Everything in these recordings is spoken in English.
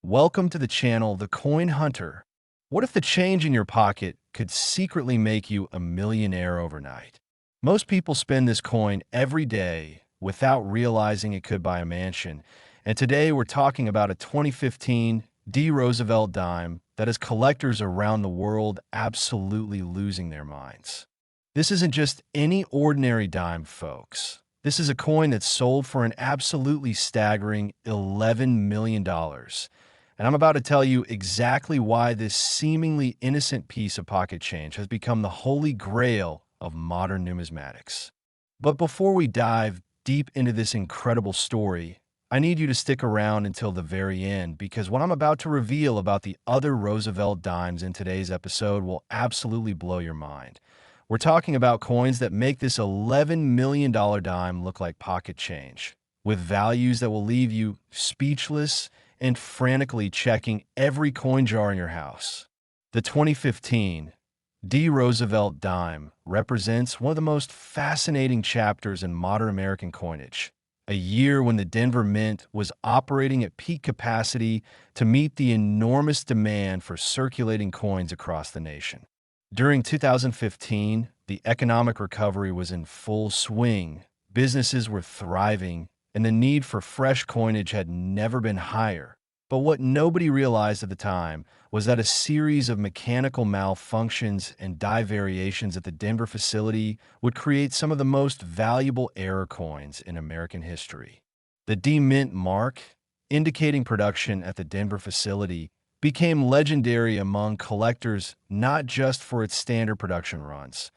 Welcome to the channel, The Coin Hunter. What if the change in your pocket could secretly make you a millionaire overnight? Most people spend this coin every day without realizing it could buy a mansion. And today we're talking about a 2015 D. Roosevelt dime that has collectors around the world absolutely losing their minds. This isn't just any ordinary dime, folks. This is a coin that's sold for an absolutely staggering $11 million. And I'm about to tell you exactly why this seemingly innocent piece of pocket change has become the holy grail of modern numismatics. But before we dive deep into this incredible story, I need you to stick around until the very end because what I'm about to reveal about the other Roosevelt dimes in today's episode will absolutely blow your mind. We're talking about coins that make this $11 million dime look like pocket change, with values that will leave you speechless and frantically checking every coin jar in your house. The 2015 D. Roosevelt dime represents one of the most fascinating chapters in modern American coinage, a year when the Denver Mint was operating at peak capacity to meet the enormous demand for circulating coins across the nation. During 2015, the economic recovery was in full swing, businesses were thriving, and the need for fresh coinage had never been higher. But what nobody realized at the time was that a series of mechanical malfunctions and die variations at the Denver facility would create some of the most valuable error coins in American history. The D-Mint mark, indicating production at the Denver facility, became legendary among collectors not just for its standard production runs,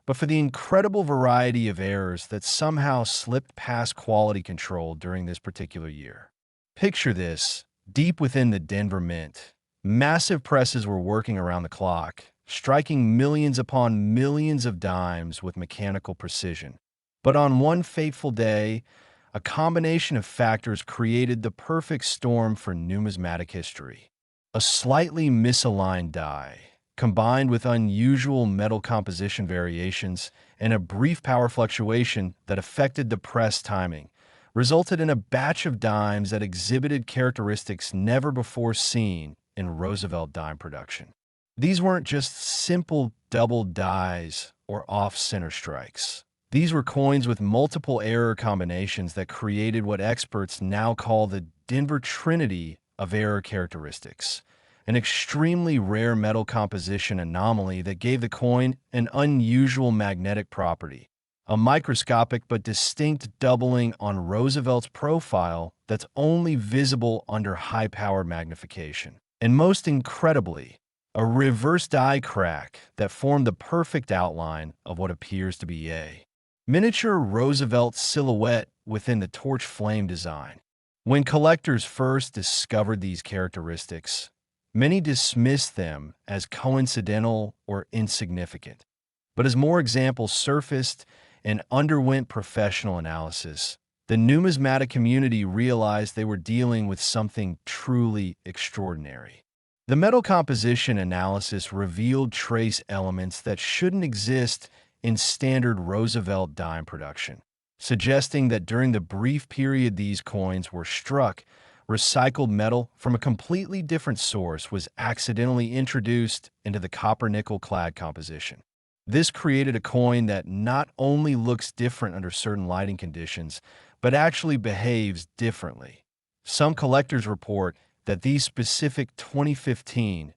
but for the incredible variety of errors that somehow slipped past quality control during this particular year. Picture this. Deep within the Denver Mint, massive presses were working around the clock, striking millions upon millions of dimes with mechanical precision. But on one fateful day, a combination of factors created the perfect storm for numismatic history. A slightly misaligned die, combined with unusual metal composition variations and a brief power fluctuation that affected the press timing, resulted in a batch of dimes that exhibited characteristics never before seen in Roosevelt dime production. These weren't just simple double dies or off-center strikes. These were coins with multiple error combinations that created what experts now call the Denver Trinity of error characteristics, an extremely rare metal composition anomaly that gave the coin an unusual magnetic property, a microscopic but distinct doubling on Roosevelt's profile that's only visible under high-powered magnification. And most incredibly, a reverse die crack that formed the perfect outline of what appears to be a miniature Roosevelt silhouette within the torch flame design. When collectors first discovered these characteristics, many dismissed them as coincidental or insignificant. But as more examples surfaced and underwent professional analysis, the numismatic community realized they were dealing with something truly extraordinary. The metal composition analysis revealed trace elements that shouldn't exist in standard Roosevelt dime production, suggesting that during the brief period these coins were struck, recycled metal from a completely different source was accidentally introduced into the copper-nickel clad composition. This created a coin that not only looks different under certain lighting conditions, but actually behaves differently. Some collectors report that these specific 2015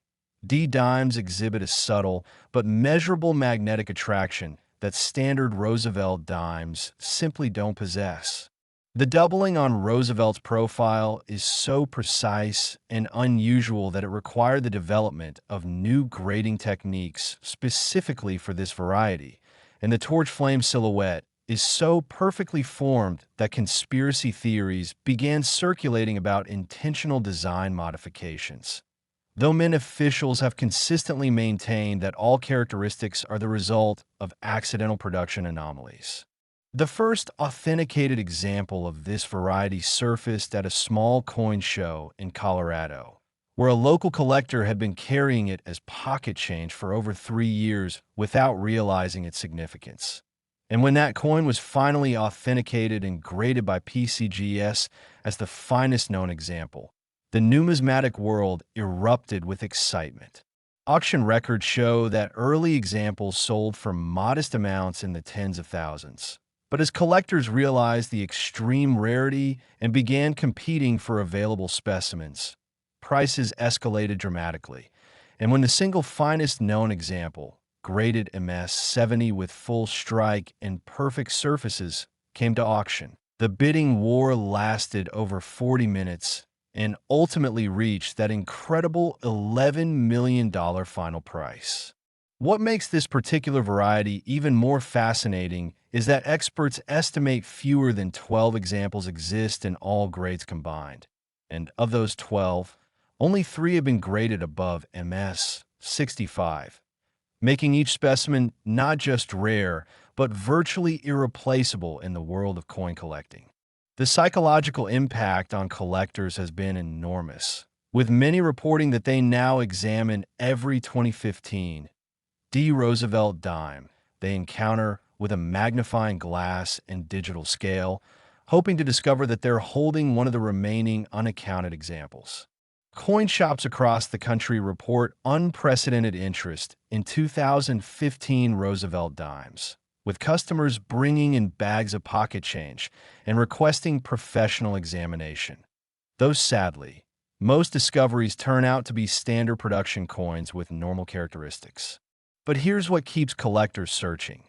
D dimes exhibit a subtle but measurable magnetic attraction that standard Roosevelt dimes simply don't possess. The doubling on Roosevelt's profile is so precise and unusual that it required the development of new grading techniques specifically for this variety, and the torch flame silhouette is so perfectly formed that conspiracy theories began circulating about intentional design modifications. Though Mint officials have consistently maintained that all characteristics are the result of accidental production anomalies. The first authenticated example of this variety surfaced at a small coin show in Colorado, where a local collector had been carrying it as pocket change for over 3 years without realizing its significance. And when that coin was finally authenticated and graded by PCGS as the finest known example, the numismatic world erupted with excitement. Auction records show that early examples sold for modest amounts in the tens of thousands. But as collectors realized the extreme rarity and began competing for available specimens, prices escalated dramatically. And when the single finest known example, graded MS-70 with full strike and perfect surfaces, came to auction, the bidding war lasted over 40 minutes and ultimately reached that incredible $11 million final price. What makes this particular variety even more fascinating is that experts estimate fewer than 12 examples exist in all grades combined. And of those 12, only 3 have been graded above MS 65, making each specimen not just rare, but virtually irreplaceable in the world of coin collecting. The psychological impact on collectors has been enormous, with many reporting that they now examine every 2015 Roosevelt dime they encounter with a magnifying glass and digital scale, hoping to discover that they're holding one of the remaining unaccounted examples. Coin shops across the country report unprecedented interest in 2015 Roosevelt dimes, with customers bringing in bags of pocket change and requesting professional examination. Though sadly, most discoveries turn out to be standard production coins with normal characteristics. But here's what keeps collectors searching.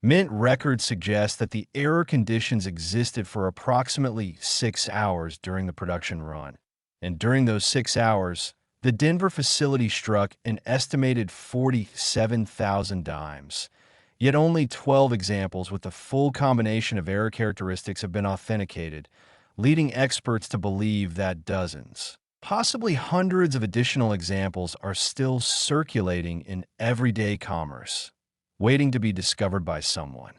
Mint records suggest that the error conditions existed for approximately 6 hours during the production run. And during those 6 hours, the Denver facility struck an estimated 47,000 dimes. Yet only 12 examples with the full combination of error characteristics have been authenticated, leading experts to believe that dozens, possibly hundreds of additional examples are still circulating in everyday commerce, waiting to be discovered by someone.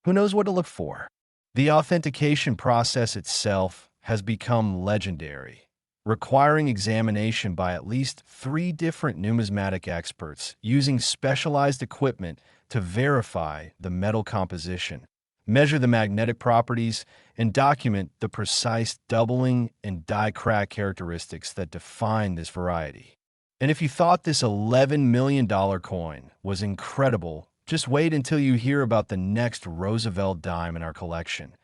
Who knows what to look for? The authentication process itself has become legendary, requiring examination by at least 3 different numismatic experts using specialized equipment to verify the metal composition, measure the magnetic properties, and document the precise doubling and die crack characteristics that define this variety. And if you thought this $11 million coin was incredible, just wait until you hear about the next Roosevelt dime in our collection.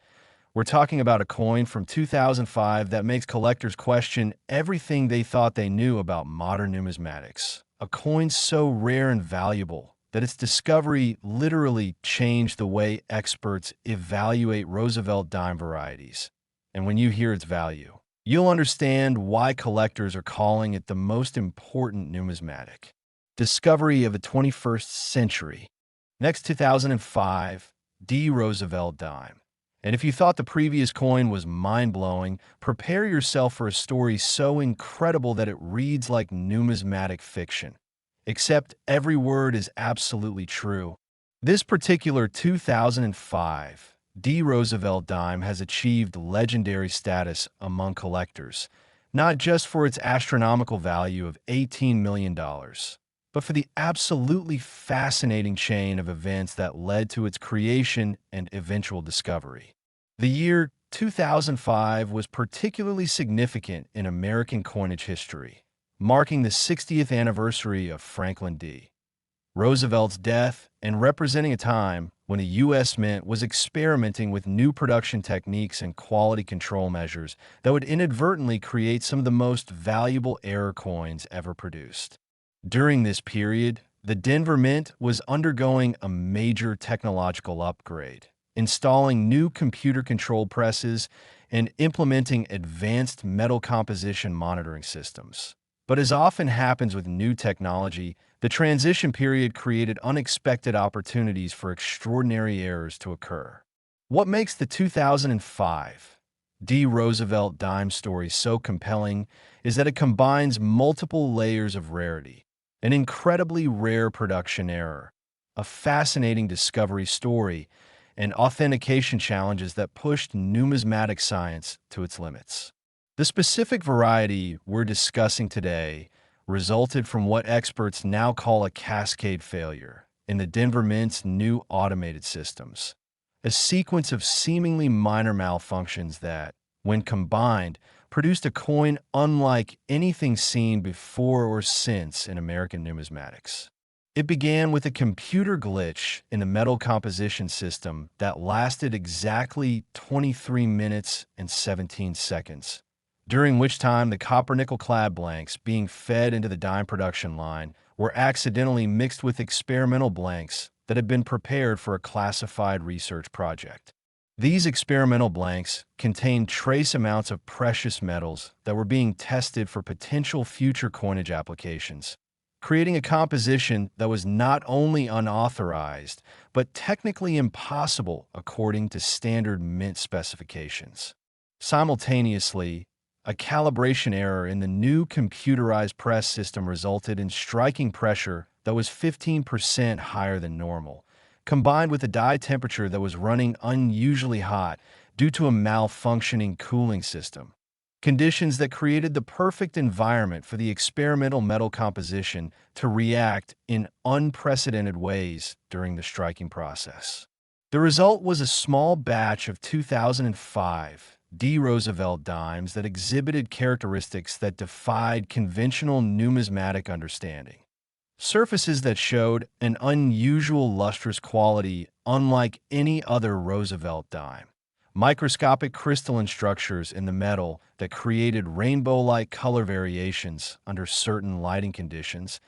We're talking about a coin from 2005 that makes collectors question everything they thought they knew about modern numismatics. A coin so rare and valuable that its discovery literally changed the way experts evaluate Roosevelt dime varieties. And when you hear its value, you'll understand why collectors are calling it the most important numismatic discovery of the 21st century. Next, 2005 Roosevelt dime. And if you thought the previous coin was mind-blowing, prepare yourself for a story so incredible that it reads like numismatic fiction. Except every word is absolutely true. This particular 2005 Roosevelt dime has achieved legendary status among collectors, not just for its astronomical value of $18 million, but for the absolutely fascinating chain of events that led to its creation and eventual discovery. The year 2005 was particularly significant in American coinage history, marking the 60th anniversary of Franklin D. Roosevelt's death and representing a time when the U.S. Mint was experimenting with new production techniques and quality control measures that would inadvertently create some of the most valuable error coins ever produced. During this period, the Denver Mint was undergoing a major technological upgrade, installing new computer-controlled presses and implementing advanced metal composition monitoring systems. But as often happens with new technology, the transition period created unexpected opportunities for extraordinary errors to occur. What makes the 2005 Roosevelt dime story so compelling is that it combines multiple layers of rarity, an incredibly rare production error, a fascinating discovery story, and authentication challenges that pushed numismatic science to its limits. The specific variety we're discussing today resulted from what experts now call a cascade failure in the Denver Mint's new automated systems, a sequence of seemingly minor malfunctions that, when combined, produced a coin unlike anything seen before or since in American numismatics. It began with a computer glitch in the metal composition system that lasted exactly 23 minutes and 17 seconds, during which time the copper-nickel clad blanks being fed into the dime production line were accidentally mixed with experimental blanks that had been prepared for a classified research project. These experimental blanks contained trace amounts of precious metals that were being tested for potential future coinage applications, creating a composition that was not only unauthorized, but technically impossible according to standard mint specifications. Simultaneously, a calibration error in the new computerized press system resulted in striking pressure that was 15% higher than normal, combined with a die temperature that was running unusually hot due to a malfunctioning cooling system. Conditions that created the perfect environment for the experimental metal composition to react in unprecedented ways during the striking process. The result was a small batch of 2005 Roosevelt dimes that exhibited characteristics that defied conventional numismatic understanding. Surfaces that showed an unusual lustrous quality unlike any other Roosevelt dime. Microscopic crystalline structures in the metal that created rainbow-like color variations under certain lighting conditions,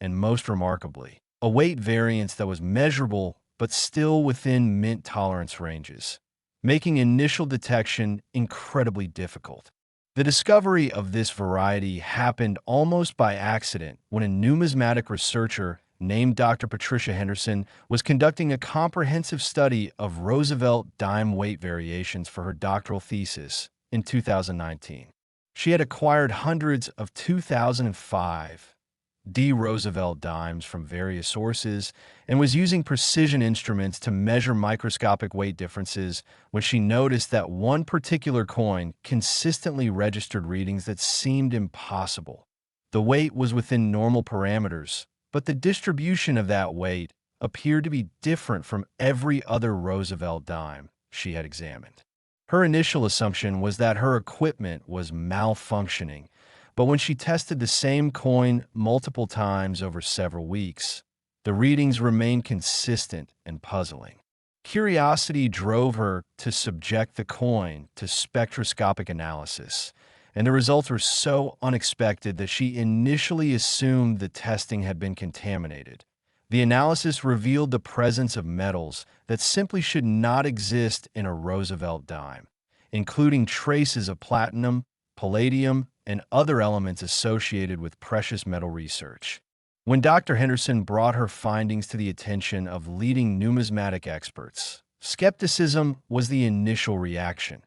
and most remarkably, a weight variance that was measurable but still within mint tolerance ranges, making initial detection incredibly difficult. The discovery of this variety happened almost by accident when a numismatic researcher named Dr. Patricia Henderson was conducting a comprehensive study of Roosevelt dime weight variations for her doctoral thesis in 2019. She had acquired hundreds of 2005 Roosevelt dimes from various sources and was using precision instruments to measure microscopic weight differences when she noticed that one particular coin consistently registered readings that seemed impossible. The weight was within normal parameters, but the distribution of that weight appeared to be different from every other Roosevelt dime she had examined. Her initial assumption was that her equipment was malfunctioning, but when she tested the same coin multiple times over several weeks, the readings remained consistent and puzzling. Curiosity drove her to subject the coin to spectroscopic analysis, and the results were so unexpected that she initially assumed the testing had been contaminated. The analysis revealed the presence of metals that simply should not exist in a Roosevelt dime, including traces of platinum, palladium, and other elements associated with precious metal research. When Dr. Henderson brought her findings to the attention of leading numismatic experts, skepticism was the initial reaction.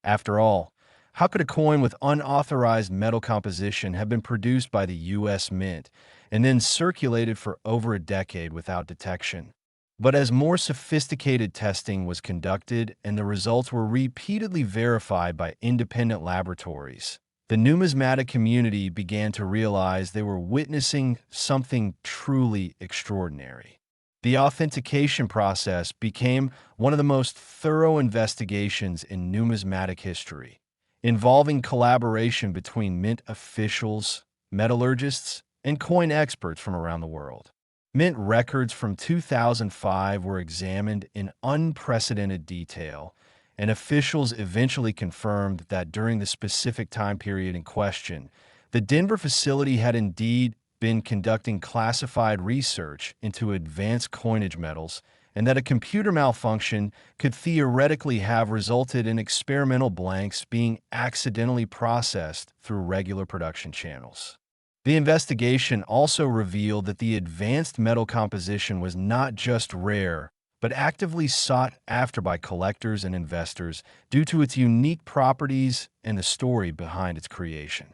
After all, how could a coin with unauthorized metal composition have been produced by the U.S. Mint and then circulated for over a decade without detection? But as more sophisticated testing was conducted and the results were repeatedly verified by independent laboratories, the numismatic community began to realize they were witnessing something truly extraordinary. The authentication process became one of the most thorough investigations in numismatic history, involving collaboration between mint officials, metallurgists, and coin experts from around the world. Mint records from 2005 were examined in unprecedented detail, and officials eventually confirmed that during the specific time period in question, the Denver facility had indeed been conducting classified research into advanced coinage metals, and that a computer malfunction could theoretically have resulted in experimental blanks being accidentally processed through regular production channels. The investigation also revealed that the advanced metal composition was not just rare, but actively sought after by collectors and investors due to its unique properties and the story behind its creation.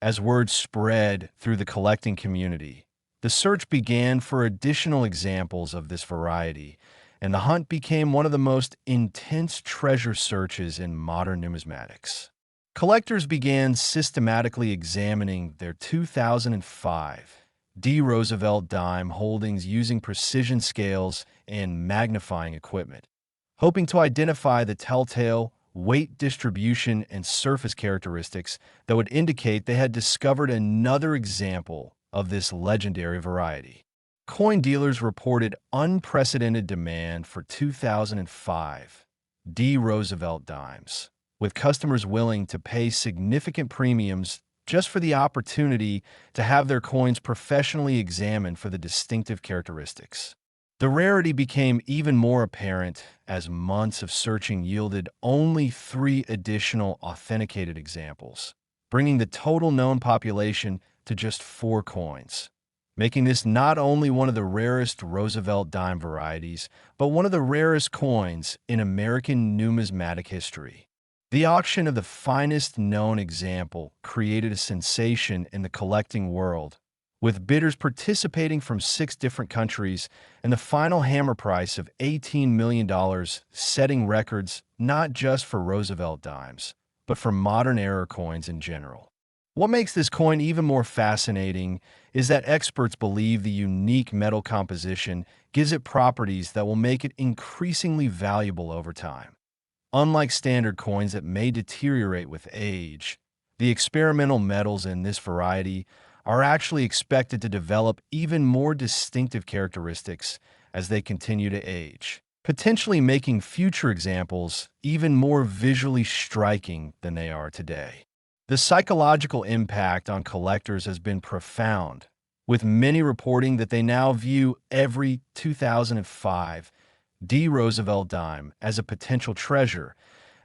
As word spread through the collecting community, the search began for additional examples of this variety, and the hunt became one of the most intense treasure searches in modern numismatics. Collectors began systematically examining their 2005 Roosevelt dime holdings using precision scales and magnifying equipment, hoping to identify the telltale weight distribution, and surface characteristics that would indicate they had discovered another example of this legendary variety. Coin dealers reported unprecedented demand for 2005 Roosevelt dimes, with customers willing to pay significant premiums just for the opportunity to have their coins professionally examined for the distinctive characteristics. The rarity became even more apparent as months of searching yielded only 3 additional authenticated examples, bringing the total known population to just 4 coins, making this not only one of the rarest Roosevelt dime varieties, but one of the rarest coins in American numismatic history. The auction of the finest known example created a sensation in the collecting world, with bidders participating from 6 different countries and the final hammer price of $18 million setting records not just for Roosevelt dimes, but for modern-era coins in general. What makes this coin even more fascinating is that experts believe the unique metal composition gives it properties that will make it increasingly valuable over time. Unlike standard coins that may deteriorate with age, the experimental metals in this variety are actually expected to develop even more distinctive characteristics as they continue to age, potentially making future examples even more visually striking than they are today. The psychological impact on collectors has been profound, with many reporting that they now view every 2005 Roosevelt dime as a potential treasure,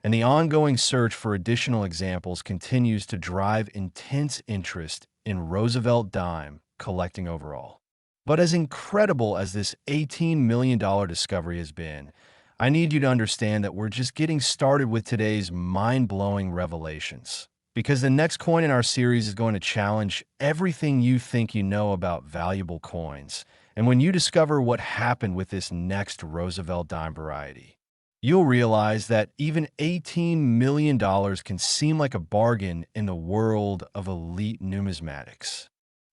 and the ongoing search for additional examples continues to drive intense interest in Roosevelt dime collecting overall. But as incredible as this $18 million discovery has been, I need you to understand that we're just getting started with today's mind-blowing revelations. Because the next coin in our series is going to challenge everything you think you know about valuable coins. And when you discover what happened with this next Roosevelt dime variety, you'll realize that even $18 million can seem like a bargain in the world of elite numismatics.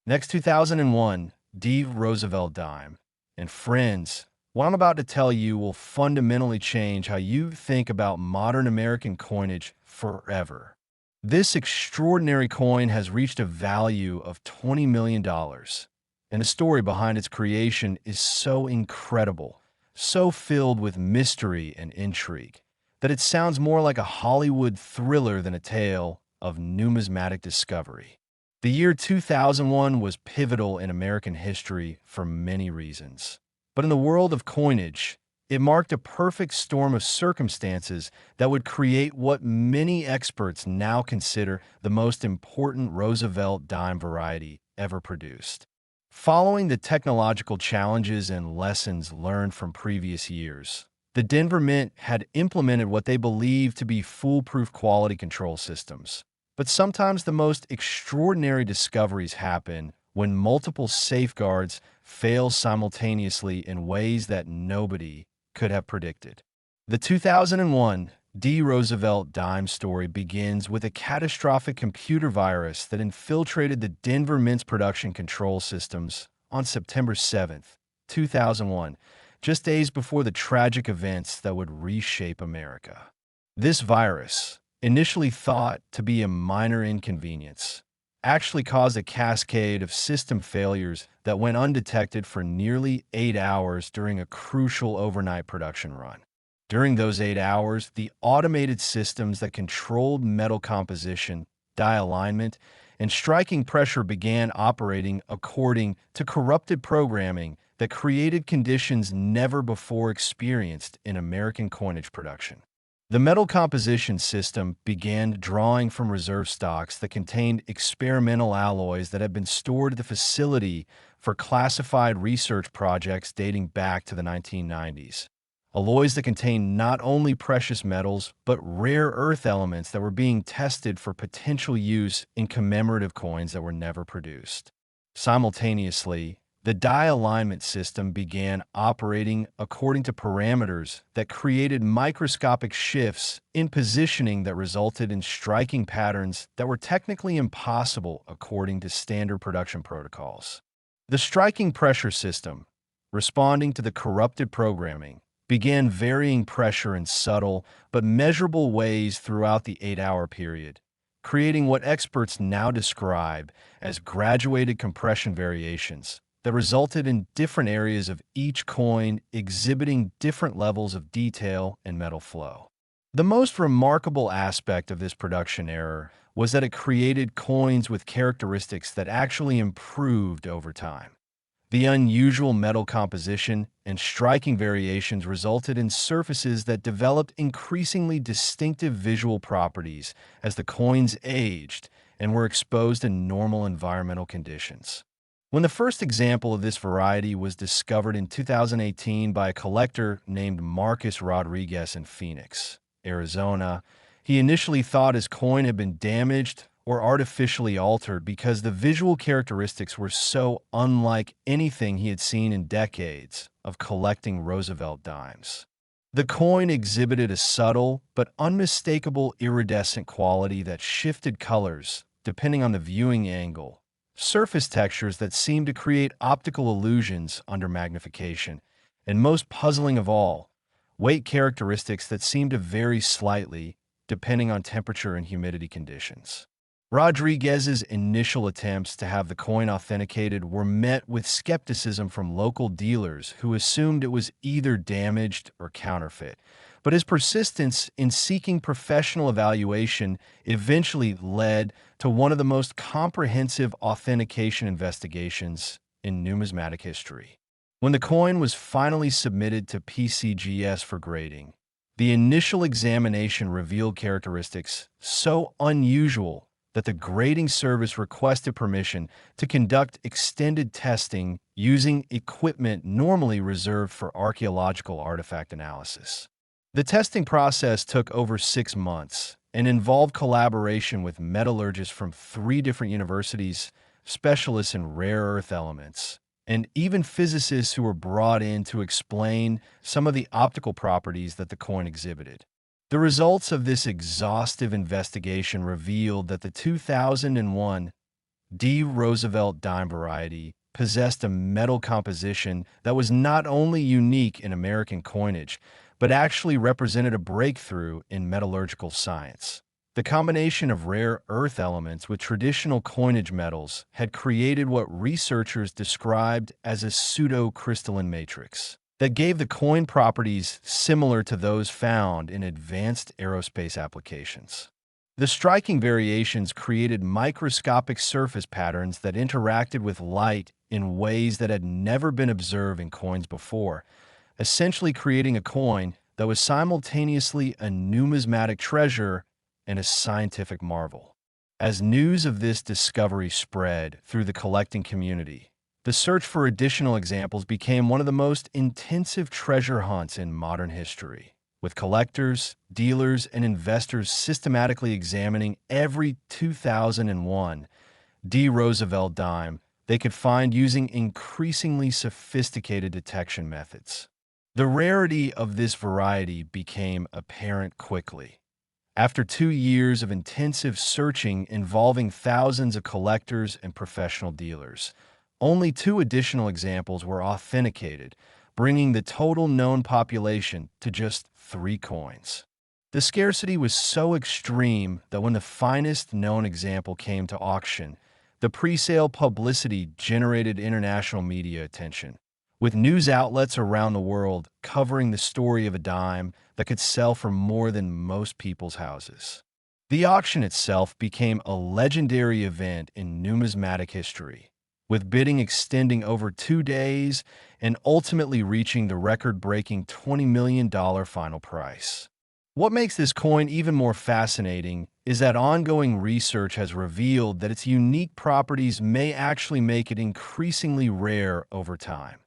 Next 2001 Roosevelt dime. And friends, what I'm about to tell you will fundamentally change how you think about modern American coinage forever. This extraordinary coin has reached a value of $20 million, and the story behind its creation is so incredible, so filled with mystery and intrigue, that it sounds more like a Hollywood thriller than a tale of numismatic discovery. The year 2001 was pivotal in American history for many reasons. But in the world of coinage, it marked a perfect storm of circumstances that would create what many experts now consider the most important Roosevelt dime variety ever produced. Following the technological challenges and lessons learned from previous years, the Denver Mint had implemented what they believed to be foolproof quality control systems. But sometimes the most extraordinary discoveries happen when multiple safeguards fail simultaneously in ways that nobody could have predicted. The 2001 Roosevelt dime story begins with a catastrophic computer virus that infiltrated the Denver Mint's production control systems on September 7, 2001, just days before the tragic events that would reshape America. This virus, initially thought to be a minor inconvenience, actually caused a cascade of system failures that went undetected for nearly 8 hours during a crucial overnight production run. During those 8 hours, the automated systems that controlled metal composition, die alignment, and striking pressure began operating according to corrupted programming that created conditions never before experienced in American coinage production. The metal composition system began drawing from reserve stocks that contained experimental alloys that had been stored at the facility for classified research projects dating back to the 1990s. Alloys that contained not only precious metals, but rare earth elements that were being tested for potential use in commemorative coins that were never produced. Simultaneously, the die alignment system began operating according to parameters that created microscopic shifts in positioning that resulted in striking patterns that were technically impossible according to standard production protocols. The striking pressure system, responding to the corrupted programming, began varying pressure in subtle but measurable ways throughout the 8-hour period, creating what experts now describe as graduated compression variations that resulted in different areas of each coin exhibiting different levels of detail and metal flow. The most remarkable aspect of this production error was that it created coins with characteristics that actually improved over time. The unusual metal composition and striking variations resulted in surfaces that developed increasingly distinctive visual properties as the coins aged and were exposed to normal environmental conditions. When the first example of this variety was discovered in 2018 by a collector named Marcus Rodriguez in Phoenix, Arizona, he initially thought his coin had been damaged or artificially altered because the visual characteristics were so unlike anything he had seen in decades of collecting Roosevelt dimes. The coin exhibited a subtle but unmistakable iridescent quality that shifted colors depending on the viewing angle, surface textures that seemed to create optical illusions under magnification, and most puzzling of all, weight characteristics that seemed to vary slightly depending on temperature and humidity conditions. Rodriguez's initial attempts to have the coin authenticated were met with skepticism from local dealers who assumed it was either damaged or counterfeit. But his persistence in seeking professional evaluation eventually led to one of the most comprehensive authentication investigations in numismatic history. When the coin was finally submitted to PCGS for grading, the initial examination revealed characteristics so unusual that the grading service requested permission to conduct extended testing using equipment normally reserved for archaeological artifact analysis. The testing process took over 6 months and involved collaboration with metallurgists from 3 different universities, specialists in rare earth elements, and even physicists who were brought in to explain some of the optical properties that the coin exhibited. The results of this exhaustive investigation revealed that the 2001 D. Roosevelt dime variety possessed a metal composition that was not only unique in American coinage, but actually represented a breakthrough in metallurgical science. The combination of rare earth elements with traditional coinage metals had created what researchers described as a pseudo-crystalline matrix that gave the coin properties similar to those found in advanced aerospace applications. The striking variations created microscopic surface patterns that interacted with light in ways that had never been observed in coins before, essentially creating a coin that was simultaneously a numismatic treasure and a scientific marvel. As news of this discovery spread through the collecting community, the search for additional examples became one of the most intensive treasure hunts in modern history, with collectors, dealers, and investors systematically examining every 2001 D. Roosevelt dime they could find using increasingly sophisticated detection methods. The rarity of this variety became apparent quickly. After 2 years of intensive searching involving thousands of collectors and professional dealers, only 2 additional examples were authenticated, bringing the total known population to just 3 coins. The scarcity was so extreme that when the finest known example came to auction, the pre-sale publicity generated international media attention, with news outlets around the world covering the story of a dime that could sell for more than most people's houses. The auction itself became a legendary event in numismatic history, with bidding extending over 2 days and ultimately reaching the record-breaking $20 million final price. What makes this coin even more fascinating is that ongoing research has revealed that its unique properties may actually make it increasingly rare over time.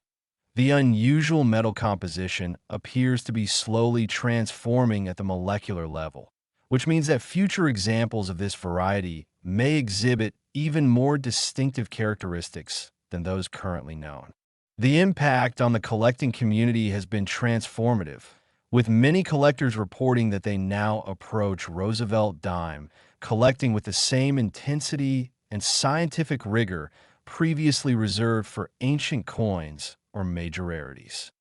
The unusual metal composition appears to be slowly transforming at the molecular level, which means that future examples of this variety may exhibit even more distinctive characteristics than those currently known. The impact on the collecting community has been transformative, with many collectors reporting that they now approach Roosevelt dime collecting with the same intensity and scientific rigor previously reserved for ancient coins or major rarities.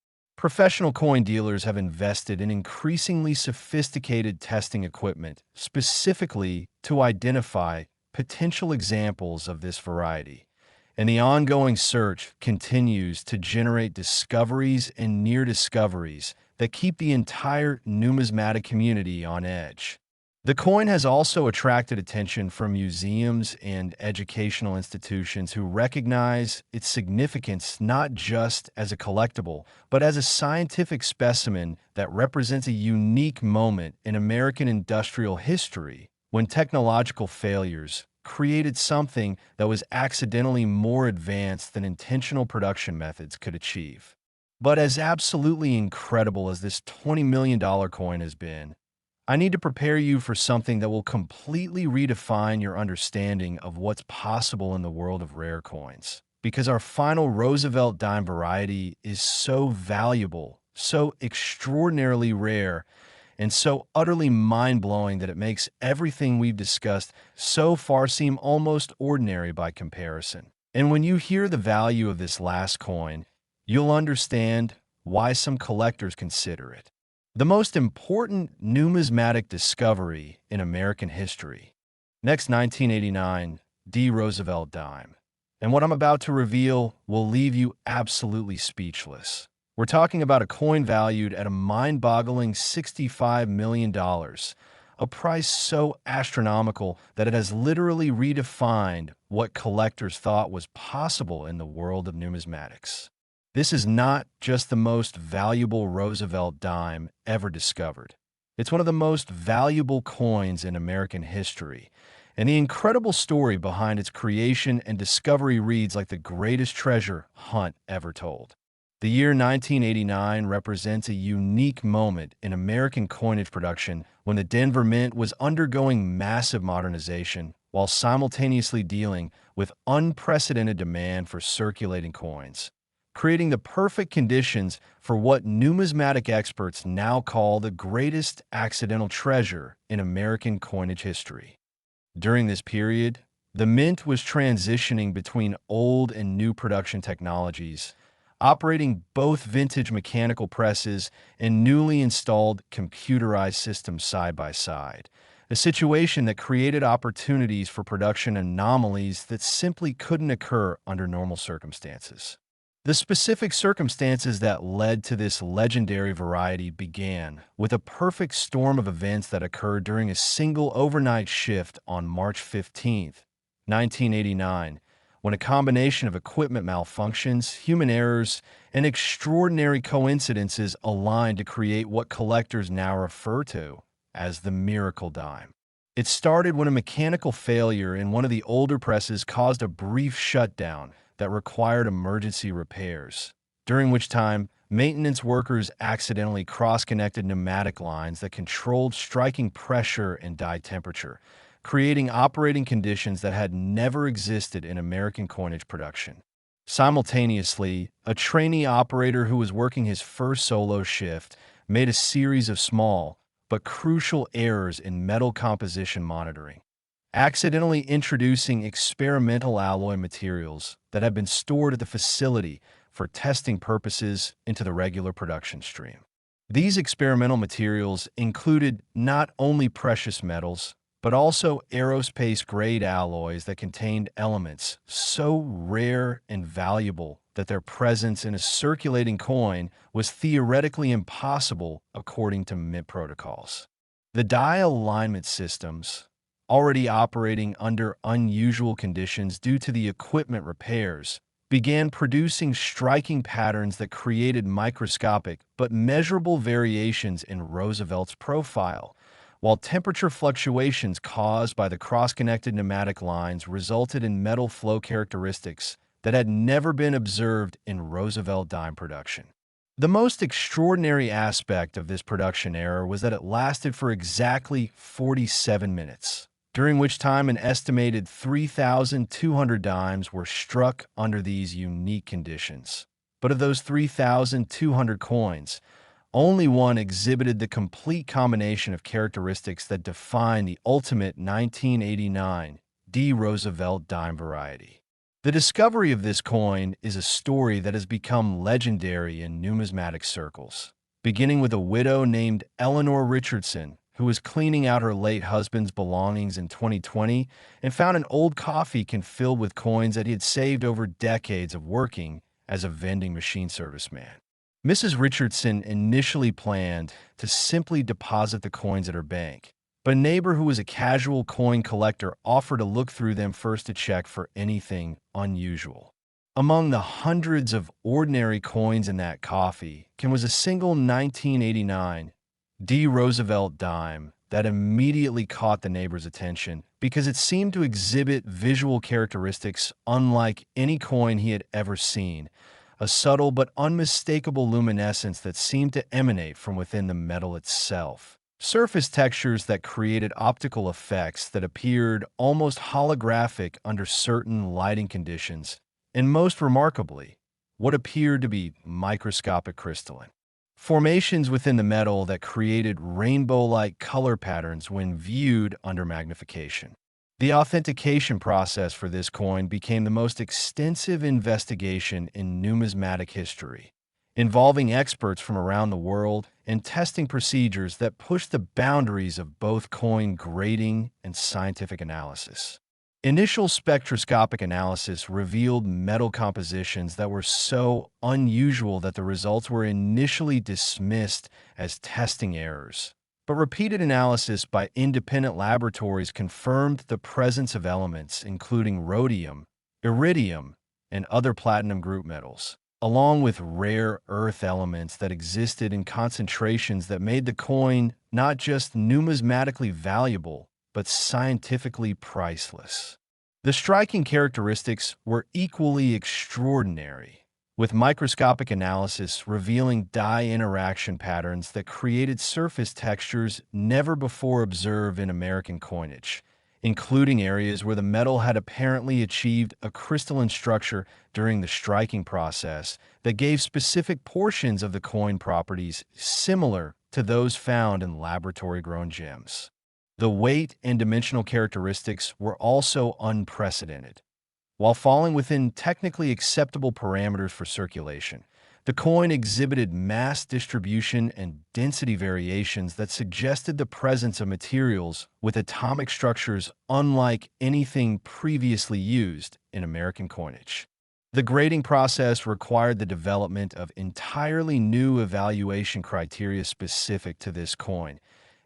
Professional coin dealers have invested in increasingly sophisticated testing equipment, specifically to identify potential examples of this variety. And the ongoing search continues to generate discoveries and near discoveries that keep the entire numismatic community on edge. The coin has also attracted attention from museums and educational institutions who recognize its significance not just as a collectible, but as a scientific specimen that represents a unique moment in American industrial history when technological failures created something that was accidentally more advanced than intentional production methods could achieve. But as absolutely incredible as this $20 million coin has been, I need to prepare you for something that will completely redefine your understanding of what's possible in the world of rare coins. Because our final Roosevelt dime variety is so valuable, so extraordinarily rare, and so utterly mind-blowing that it makes everything we've discussed so far seem almost ordinary by comparison. And when you hear the value of this last coin, you'll understand why some collectors consider it the most important numismatic discovery in American history. Next, 1989, D. Roosevelt dime. And what I'm about to reveal will leave you absolutely speechless. We're talking about a coin valued at a mind-boggling $65 million, a price so astronomical that it has literally redefined what collectors thought was possible in the world of numismatics. This is not just the most valuable Roosevelt dime ever discovered. It's one of the most valuable coins in American history, and the incredible story behind its creation and discovery reads like the greatest treasure hunt ever told. The year 1989 represents a unique moment in American coinage production when the Denver Mint was undergoing massive modernization while simultaneously dealing with unprecedented demand for circulating coins, creating the perfect conditions for what numismatic experts now call the greatest accidental treasure in American coinage history. During this period, the Mint was transitioning between old and new production technologies, operating both vintage mechanical presses and newly installed computerized systems side by side, a situation that created opportunities for production anomalies that simply couldn't occur under normal circumstances. The specific circumstances that led to this legendary variety began with a perfect storm of events that occurred during a single overnight shift on March 15, 1989, when a combination of equipment malfunctions, human errors, and extraordinary coincidences aligned to create what collectors now refer to as the miracle dime. It started when a mechanical failure in one of the older presses caused a brief shutdown that required emergency repairs, during which time maintenance workers accidentally cross-connected pneumatic lines that controlled striking pressure and die temperature, creating operating conditions that had never existed in American coinage production. Simultaneously, a trainee operator who was working his first solo shift made a series of small but crucial errors in metal composition monitoring, accidentally introducing experimental alloy materials that had been stored at the facility for testing purposes into the regular production stream. These experimental materials included not only precious metals, but also aerospace-grade alloys that contained elements so rare and valuable that their presence in a circulating coin was theoretically impossible according to Mint protocols. The die alignment systems, already operating under unusual conditions due to the equipment repairs, began producing striking patterns that created microscopic but measurable variations in Roosevelt's profile, while temperature fluctuations caused by the cross-connected pneumatic lines resulted in metal flow characteristics that had never been observed in Roosevelt dime production. The most extraordinary aspect of this production error was that it lasted for exactly 47 minutes, during which time an estimated 3,200 dimes were struck under these unique conditions. But of those 3,200 coins, only one exhibited the complete combination of characteristics that define the ultimate 1989 D. Roosevelt dime variety. The discovery of this coin is a story that has become legendary in numismatic circles, beginning with a widow named Eleanor Richardson, who was cleaning out her late husband's belongings in 2020 and found an old coffee can filled with coins that he had saved over decades of working as a vending machine serviceman. Mrs. Richardson initially planned to simply deposit the coins at her bank, but a neighbor who was a casual coin collector offered to look through them first to check for anything unusual. Among the hundreds of ordinary coins in that coffee was a single 1989 Roosevelt dime that immediately caught the neighbor's attention because it seemed to exhibit visual characteristics unlike any coin he had ever seen, a subtle but unmistakable luminescence that seemed to emanate from within the metal itself. Surface textures that created optical effects that appeared almost holographic under certain lighting conditions, and most remarkably, what appeared to be microscopic crystalline formations within the metal that created rainbow-like color patterns when viewed under magnification. The authentication process for this coin became the most extensive investigation in numismatic history, involving experts from around the world and testing procedures that pushed the boundaries of both coin grading and scientific analysis. Initial spectroscopic analysis revealed metal compositions that were so unusual that the results were initially dismissed as testing errors. But repeated analysis by independent laboratories confirmed the presence of elements including rhodium, iridium, and other platinum group metals, along with rare earth elements that existed in concentrations that made the coin not just numismatically valuable, but scientifically priceless. The striking characteristics were equally extraordinary, with microscopic analysis revealing dye interaction patterns that created surface textures never before observed in American coinage, including areas where the metal had apparently achieved a crystalline structure during the striking process that gave specific portions of the coin properties similar to those found in laboratory-grown gems. The weight and dimensional characteristics were also unprecedented. While falling within technically acceptable parameters for circulation, the coin exhibited mass distribution and density variations that suggested the presence of materials with atomic structures unlike anything previously used in American coinage. The grading process required the development of entirely new evaluation criteria specific to this coin,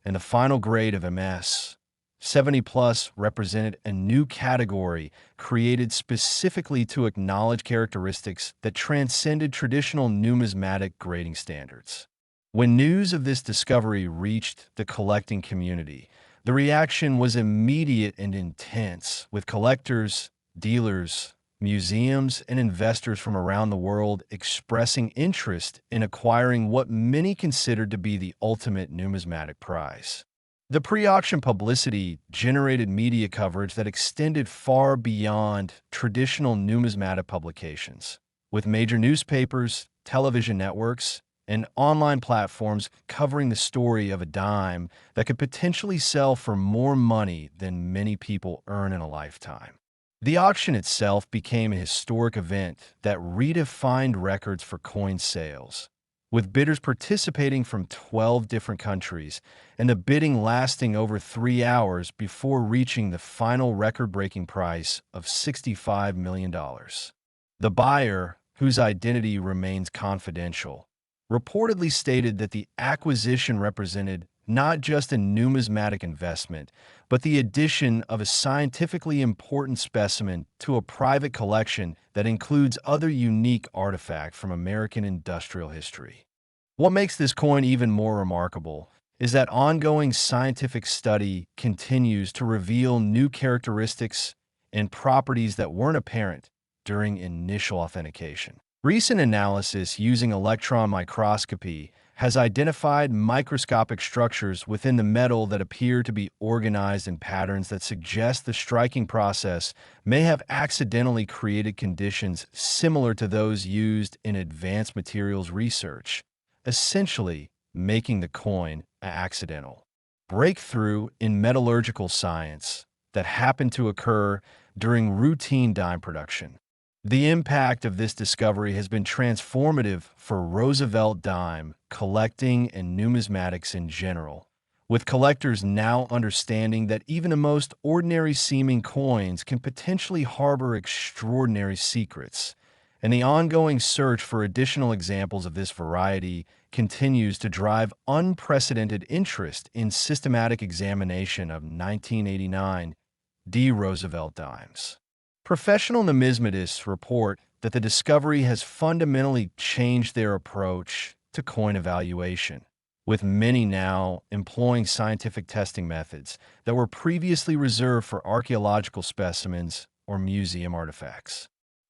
and the final grade of MS 70 plus represented a new category created specifically to acknowledge characteristics that transcended traditional numismatic grading standards. When news of this discovery reached the collecting community, the reaction was immediate and intense, with collectors, dealers, museums, and investors from around the world expressing interest in acquiring what many considered to be the ultimate numismatic prize. The pre-auction publicity generated media coverage that extended far beyond traditional numismatic publications, with major newspapers, television networks, and online platforms covering the story of a dime that could potentially sell for more money than many people earn in a lifetime. The auction itself became a historic event that redefined records for coin sales, with bidders participating from 12 different countries and the bidding lasting over 3 hours before reaching the final record-breaking price of $65 million. The buyer, whose identity remains confidential, reportedly stated that the acquisition represented not just a numismatic investment, but the addition of a scientifically important specimen to a private collection that includes other unique artifacts from American industrial history. What makes this coin even more remarkable is that ongoing scientific study continues to reveal new characteristics and properties that weren't apparent during initial authentication. Recent analysis using electron microscopy has identified microscopic structures within the metal that appear to be organized in patterns that suggest the striking process may have accidentally created conditions similar to those used in advanced materials research, essentially making the coin an accidental breakthrough in metallurgical science that happened to occur during routine dime production. The impact of this discovery has been transformative for Roosevelt dime collecting and numismatics in general, with collectors now understanding that even the most ordinary seeming coins can potentially harbor extraordinary secrets. And the ongoing search for additional examples of this variety continues to drive unprecedented interest in systematic examination of 1989 D. Roosevelt dimes. Professional numismatists report that the discovery has fundamentally changed their approach to coin evaluation, with many now employing scientific testing methods that were previously reserved for archaeological specimens or museum artifacts.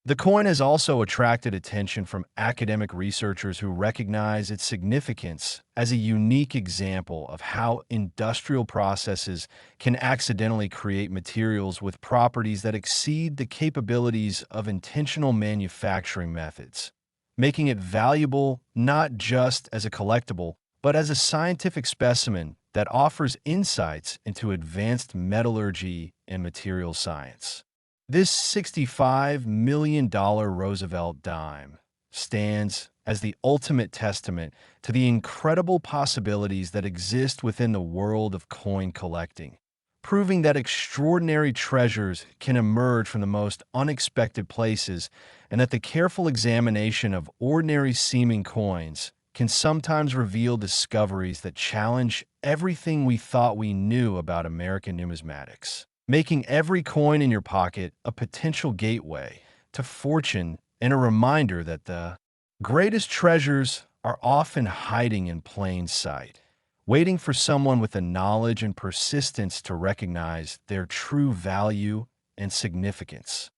The coin has also attracted attention from academic researchers who recognize its significance as a unique example of how industrial processes can accidentally create materials with properties that exceed the capabilities of intentional manufacturing methods, making it valuable not just as a collectible, but as a scientific specimen that offers insights into advanced metallurgy and material science. This $65 million Roosevelt dime stands as the ultimate testament to the incredible possibilities that exist within the world of coin collecting, proving that extraordinary treasures can emerge from the most unexpected places and that the careful examination of ordinary seeming coins can sometimes reveal discoveries that challenge everything we thought we knew about American numismatics, making every coin in your pocket a potential gateway to fortune and a reminder that the greatest treasures are often hiding in plain sight, waiting for someone with the knowledge and persistence to recognize their true value and significance.